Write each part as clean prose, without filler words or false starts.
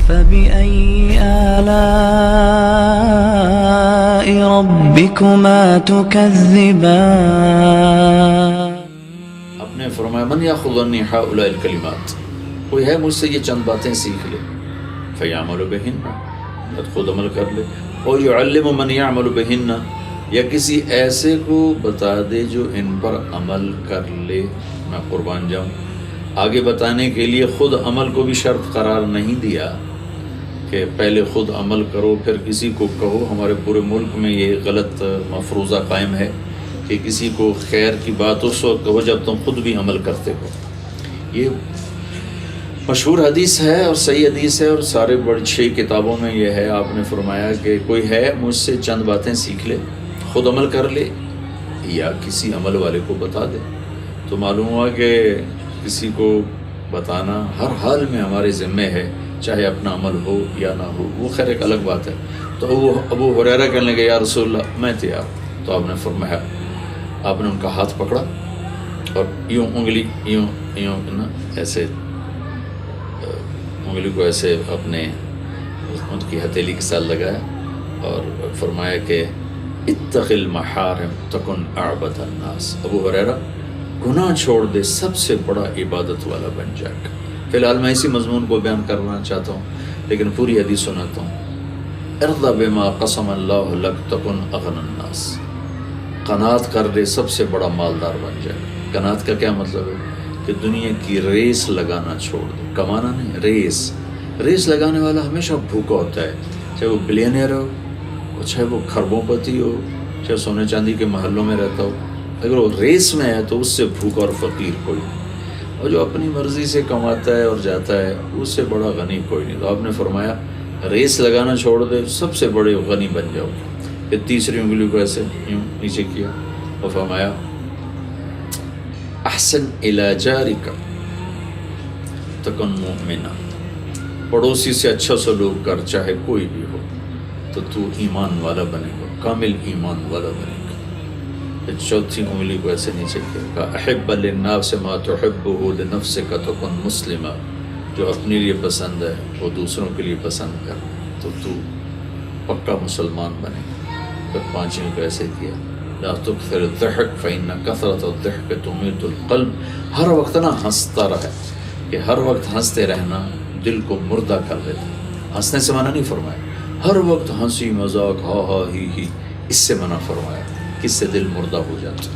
فبأي آلاء ربكما تكذبان؟ آپ نے فرمایا من یاخذ عنی ہؤلاء الکلمات، کوئی ہے مجھ سے یہ چند باتیں سیکھ لے، فیعمل بہن، خود عمل کر لے، اور یعلم من یعمل بہن، یا کسی ایسے کو بتا دے جو ان پر عمل کر لے، میں قربان جاؤں۔ آگے بتانے کے لیے خود عمل کو بھی شرط قرار نہیں دیا کہ پہلے خود عمل کرو پھر کسی کو کہو۔ ہمارے پورے ملک میں یہ غلط مفروضہ قائم ہے کہ کسی کو خیر کی بات اس وقت کہو جب تم خود بھی عمل کرتے ہو۔ یہ مشہور حدیث ہے اور صحیح حدیث ہے، اور سارے بڑی 6 کتابوں میں یہ ہے۔ آپ نے فرمایا کہ کوئی ہے مجھ سے چند باتیں سیکھ لے، خود عمل کر لے، یا کسی عمل والے کو بتا دے۔ تو معلوم ہوا کہ کسی کو بتانا ہر حال میں ہمارے ذمے ہے، چاہے اپنا عمل ہو یا نہ ہو، وہ خیر ایک الگ بات ہے۔ تو ابو ہریرہ کہنے لگے یا رسول اللہ میں تیار۔ تو آپ نے فرمایا، آپ نے ان کا ہاتھ پکڑا اور یوں انگلی یوں نا ایسے انگلی کو ایسے اپنے ان کی ہتھیلی کے ساتھ لگایا اور فرمایا کہ اتق المحارم تکن اعبد الناس، ابو ہریرہ گناہ چھوڑ دے سب سے بڑا عبادت والا بن جائے گا۔ فی الحال میں اسی مضمون کو بیان کرنا چاہتا ہوں، لیکن پوری حدیث سناتا ہوں۔ ارضى بما قسم اللہ لک تکن اغنى الناس، قناعت کر لے سب سے بڑا مالدار بن جائے۔ قناعت کا کیا مطلب ہے؟ کہ دنیا کی ریس لگانا چھوڑ دے، کمانا نہیں، ریس لگانے والا ہمیشہ بھوکا ہوتا ہے، چاہے وہ بلینئر ہو، چاہے وہ کھربوں پتی ہو، چاہے سونے چاندی کے محلوں میں رہتا ہو، اگر وہ ریس میں ہے تو اس سے بھوکا اور فقیر کوئی نہیں، اور جو اپنی مرضی سے کماتا ہے اور جاتا ہے اس سے بڑا غنی کوئی نہیں۔ تو آپ نے فرمایا ریس لگانا چھوڑ دے سب سے بڑے غنی بن جاؤ۔ پھر تیسری انگلی کو ایسے یوں نیچے کیا اور فرمایا احسن الی جارک تکن مؤمنا، پڑوسی سے اچھا سلوک کر چاہے کوئی بھی ہو تو تو ایمان والا بنے گا، کامل ایمان والا بنے گا۔ پھر چوتھی انگلی کو ایسے نیچے کیا، احب للناس ما تحبه لنفسک تکن مسلما، جو اپنے لیے پسند ہے وہ دوسروں کے لیے پسند کر تو تو پکا مسلمان بنے گا۔ پھر پانچویں کو ایسے کیا، لا تکثر الضحک فإن کثرة الضحک تمیت القلب، ہر وقت نا ہنستا رہے، کہ ہر وقت ہنستے رہنا دل کو مردہ کر دیتا۔ ہنسنے سے منع نہیں فرمایا، ہر وقت ہنسی مذاق ہا ہا ہی اس سے منع فرمایا، کس سے دل مردہ ہو جاتا۔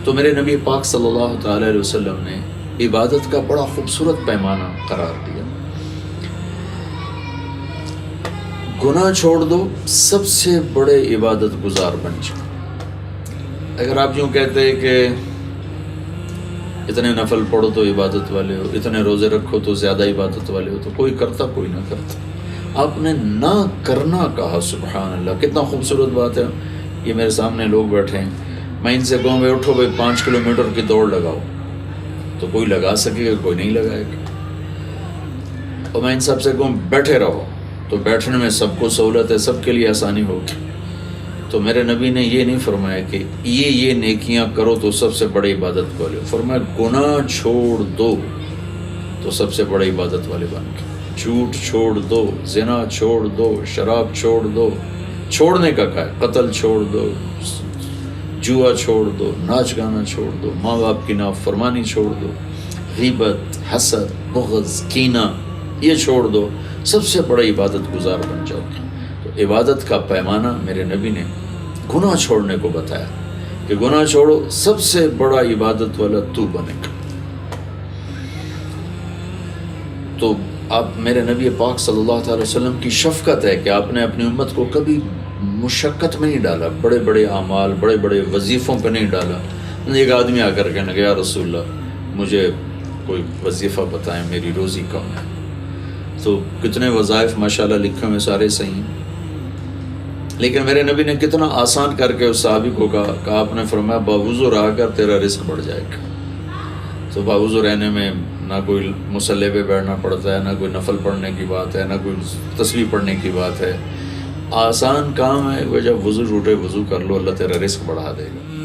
تو میرے نبی پاک صلی اللہ تعالی علیہ وسلم نے عبادت کا بڑا خوبصورت پیمانہ قرار دیا۔ گناہ چھوڑ دو سب سے بڑے عبادت گزار بن جاؤ۔ اگر آپ یوں کہتے ہیں کہ اتنے نفل پڑھو تو عبادت والے ہو، اتنے روزے رکھو تو زیادہ عبادت والے ہو، تو کوئی کرتا کوئی نہ کرتا۔ آپ نے نہ کرنا کہا، سبحان اللہ، کتنا خوبصورت بات ہے۔ یہ میرے سامنے لوگ بیٹھے ہیں، میں ان سے کہوں بھائی اٹھو بھائی 5 کلومیٹر کی دوڑ لگاؤ، تو کوئی لگا سکے گا، کوئی نہیں لگائے گا۔ اور میں ان سب سے کہوں بیٹھے رہو، تو بیٹھنے میں سب کو سہولت ہے، سب کے لیے آسانی ہوگی۔ تو میرے نبی نے یہ نہیں فرمایا کہ یہ نیکیاں کرو تو سب سے بڑی عبادت والے ہو، فرمایا گناہ چھوڑ دو تو سب سے بڑے عبادت والے بن گئے۔ جھوٹ چھوڑ دو، زنا چھوڑ دو، شراب چھوڑ دو، چھوڑنے کا کہا ہے، قتل چھوڑ دو، جوا چھوڑ دو، ناچ گانا چھوڑ دو، ماں باپ کی نافرمانی چھوڑ دو، غیبت، حسد، بغض، کینہ یہ چھوڑ دو، سب سے بڑا عبادت گزار بن جاؤ گے۔ تو عبادت کا پیمانہ میرے نبی نے گناہ چھوڑنے کو بتایا کہ گناہ چھوڑو سب سے بڑا عبادت والا تو بنے گا۔ تو آپ میرے نبی پاک صلی اللہ تعالی وسلم کی شفقت ہے کہ آپ نے اپنی امت کو کبھی مشقت میں نہیں ڈالا، بڑے بڑے اعمال، بڑے بڑے وظیفوں پہ نہیں ڈالا۔ ایک آدمی آ کر کہنے لگا یا رسول اللہ مجھے کوئی وظیفہ بتائیں، میری روزی کم ہے۔ تو کتنے وظائف ماشاءاللہ لکھے ہوئے سارے صحیح ہیں، لیکن میرے نبی نے کتنا آسان کر کے اس صحابی کو کہا آپ نے فرمایا باوضو رہا کر تیرا رزق بڑھ جائے گا۔ تو باوضو رہنے میں نہ کوئی مصلی پہ بیٹھنا پڑتا ہے، نہ کوئی نفل پڑھنے کی بات ہے، نہ کوئی تسبیح پڑھنے کی بات ہے، آسان کام ہے۔ وہ جب وضو ٹوٹے وضو کر لو، اللہ تیرا رزق بڑھا دے گا۔